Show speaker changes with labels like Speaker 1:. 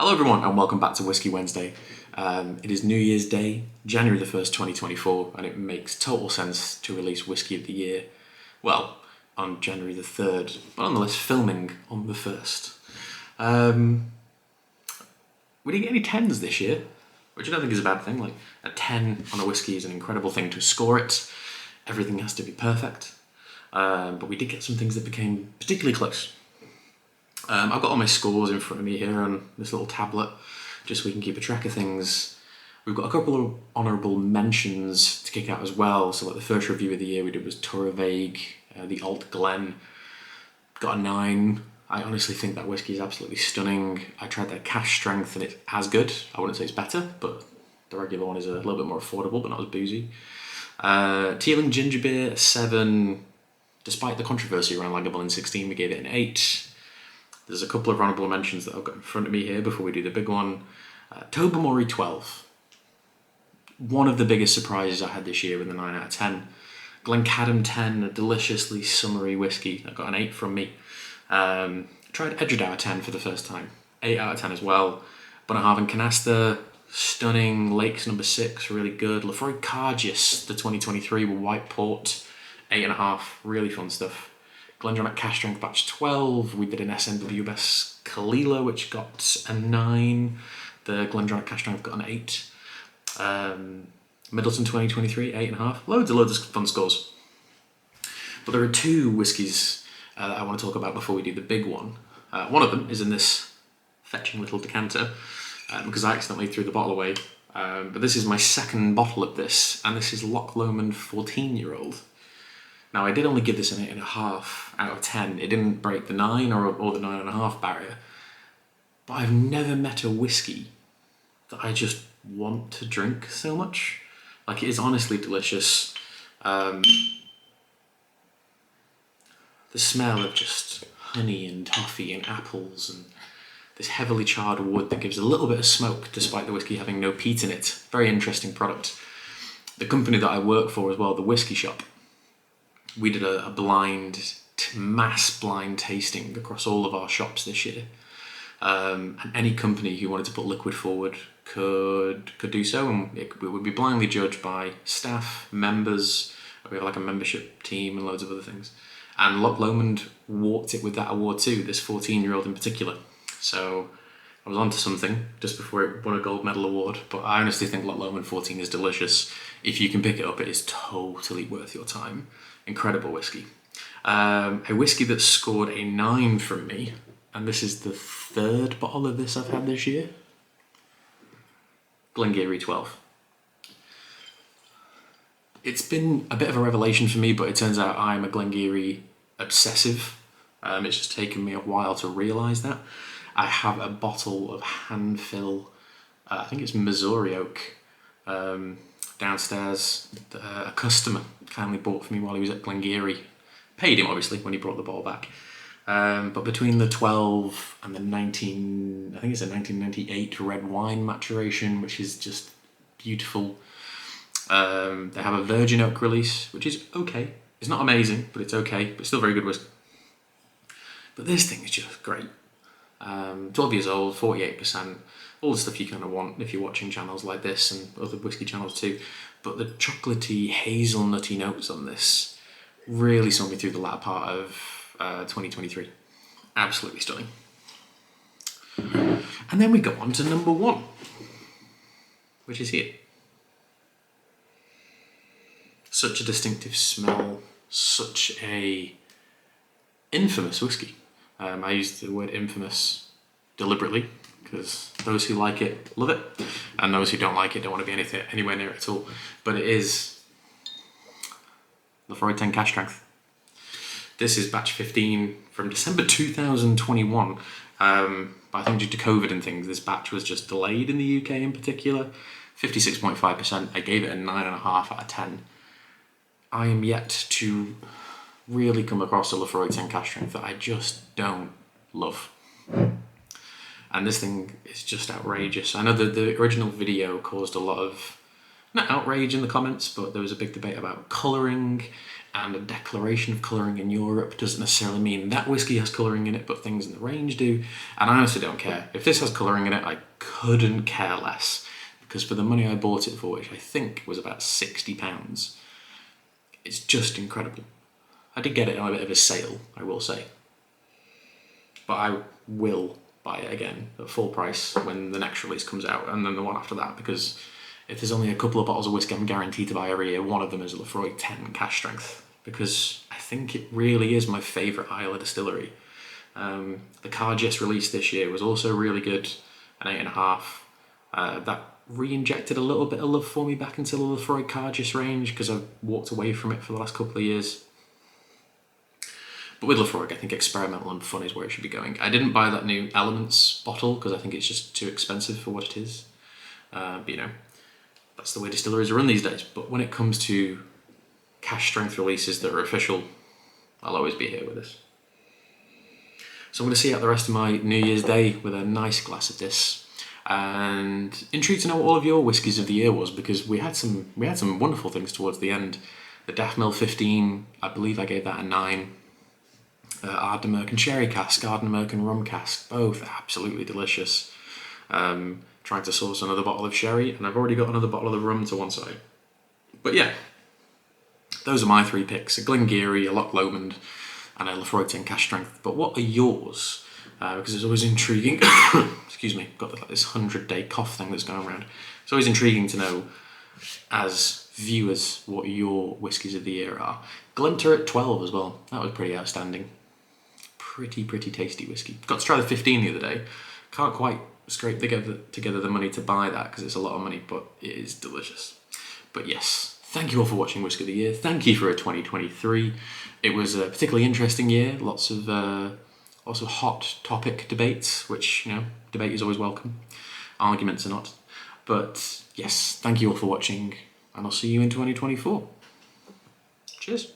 Speaker 1: Hello everyone and welcome back to Whiskey Wednesday. It is New Year's Day, January the 1st, 2024, and it makes total sense to release Whiskey of the Year, well, on January the 3rd, but nonetheless filming on the 1st. We didn't get any 10s this year, which I don't think is a bad thing. Like, a 10 on a whiskey is an incredible thing to score it. Everything has to be perfect. But we did get some things that became particularly close. I've got all my scores in front of me here on this little tablet, just so we can keep a track of things. We've got a couple of honourable mentions to kick out as well. So like the first review of the year we did was Laphroaig, the Alt Glen. Got a 9. I honestly think that whiskey is absolutely stunning. I tried their cash strength and it's as good. I wouldn't say it's better, but the regular one is a little bit more affordable, but not as boozy. Teeling Ginger Beer, 7. Despite the controversy around Lagavulin 16, we gave it an 8. There's a couple of honourable mentions that I've got in front of me here before we do the big one. Tobermory 12. One of the biggest surprises I had this year with a 9 out of 10. Glencairn 10, a deliciously summery whiskey. That got an 8 from me. Tried Edgedour 10 for the first time. 8 out of 10 as well. Bunnahabhain Canasta, stunning. Lakes number 6, really good. Laphroaig Cargius, the 2023 with White Port, 8.5, really fun stuff. Glendronach Cask Strength Batch 12, we did an SNWS Kalila, which got a 9. The Glendronach Cask Strength got an 8. Middleton 2023, 8.5. Loads of fun scores. But there are 2 whiskies that I want to talk about before we do the big one. One of them is in this fetching little decanter, because I accidentally threw the bottle away. But this is my second bottle of this, and this is Loch Lomond 14-year-old. Now, I did only give this an 8.5 out of 10. It didn't break the 9 or the 9.5 barrier. But I've never met a whiskey that I just want to drink so much. Like, it is honestly delicious. The smell of just honey and toffee and apples and this heavily charred wood that gives a little bit of smoke despite the whiskey having no peat in it. Very interesting product. The company that I work for as well, the Whisky Shop, we did a mass blind tasting across all of our shops this year. And any company who wanted to put liquid forward could do so, and it would be blindly judged by staff, members. We have like a membership team and loads of other things. And Loch Lomond walked it with that award too, this 14-year-old in particular. So I was onto something just before it won a gold medal award, but I honestly think Loch Lomond 14 is delicious. If you can pick it up, it is totally worth your time. Incredible whiskey. A whiskey that scored a 9 from me, and this is the 3rd bottle of this I've had this year. Glengoyne 12. It's been a bit of a revelation for me, but it turns out I'm a Glengoyne obsessive. It's just taken me a while to realise that. I have a bottle of hand-fill, I think it's Missouri oak, downstairs. A customer kindly bought for me while he was at Glengoyne. Paid him, obviously, when he brought the bottle back. But between the 12 and the 19, I think it's a 1998 red wine maturation, which is just beautiful. They have a virgin oak release, which is okay. It's not amazing, but it's okay. But still very good whiskey. But this thing is just great. 12 years old, 48%. All the stuff you kind of want if you're watching channels like this and other whiskey channels too. But the chocolatey, hazelnutty notes on this really saw me through the latter part of 2023. Absolutely stunning. And then we go on to number 1, which is here. Such a distinctive smell, such a infamous whiskey. I use the word infamous deliberately because those who like it love it, and those who don't like it don't want to be anywhere near it at all. But it is Laphroaig 10 Cask Strength. This is batch 15 from December 2021. But I think due to COVID and things, this batch was just delayed in the UK in particular. 56.5%. I gave it a 9.5 out of 10. I am yet to really come across a Laphroaig 10 Cask Strength that I just don't love. And this thing is just outrageous. I know that the original video caused a lot of, not outrage in the comments, but there was a big debate about colouring and a declaration of colouring in Europe doesn't necessarily mean that whiskey has colouring in it, but things in the range do. And I honestly don't care. If this has colouring in it, I couldn't care less. Because for the money I bought it for, which I think was about £60, it's just incredible. I did get it on a bit of a sale, I will say. But I will buy it again at full price when the next release comes out, and then the one after that, because if there's only a couple of bottles of whiskey I'm guaranteed to buy every year, one of them is a Laphroaig 10 cash strength, because I think it really is my favourite Islay distillery. The Cargis release this year was also really good, an 8.5. That re-injected a little bit of love for me back into the Laphroaig Cargis range, because I've walked away from it for the last couple of years. But with Laphroaig, I think experimental and fun is where it should be going. I didn't buy that new Elements bottle because I think it's just too expensive for what it is. But you know, that's the way distilleries are run these days. But when it comes to cash strength releases that are official, I'll always be here with this. So I'm going to see out the rest of my New Year's Day with a nice glass of this. And intrigued to know what all of your whiskies of the year was, because we had some wonderful things towards the end. The Daffmill 15, I believe I gave that a 9. Ardnamurchan Sherry Cask, Ardnamurchan Rum Cask, both absolutely delicious. Trying to source another bottle of sherry, and I've already got another bottle of the rum to one side. But yeah, those are my 3 picks: a Glengoyne, a Loch Lomond, and a Laphroaig 10 cash strength. But what are yours? Because it's always intriguing. Excuse me, got this 100-day cough thing that's going around. It's always intriguing to know, as viewers, what your whiskies of the year are. Glentour at 12 as well. That was pretty outstanding. Pretty tasty whiskey. Got to try the 15 the other day. Can't quite scrape together the money to buy that because it's a lot of money, but it is delicious. But yes, thank you all for watching Whiskey of the Year. Thank you for a 2023. It was a particularly interesting year. Lots of hot topic debates, which, you know, debate is always welcome. Arguments are not. But yes, thank you all for watching, and I'll see you in 2024. Cheers.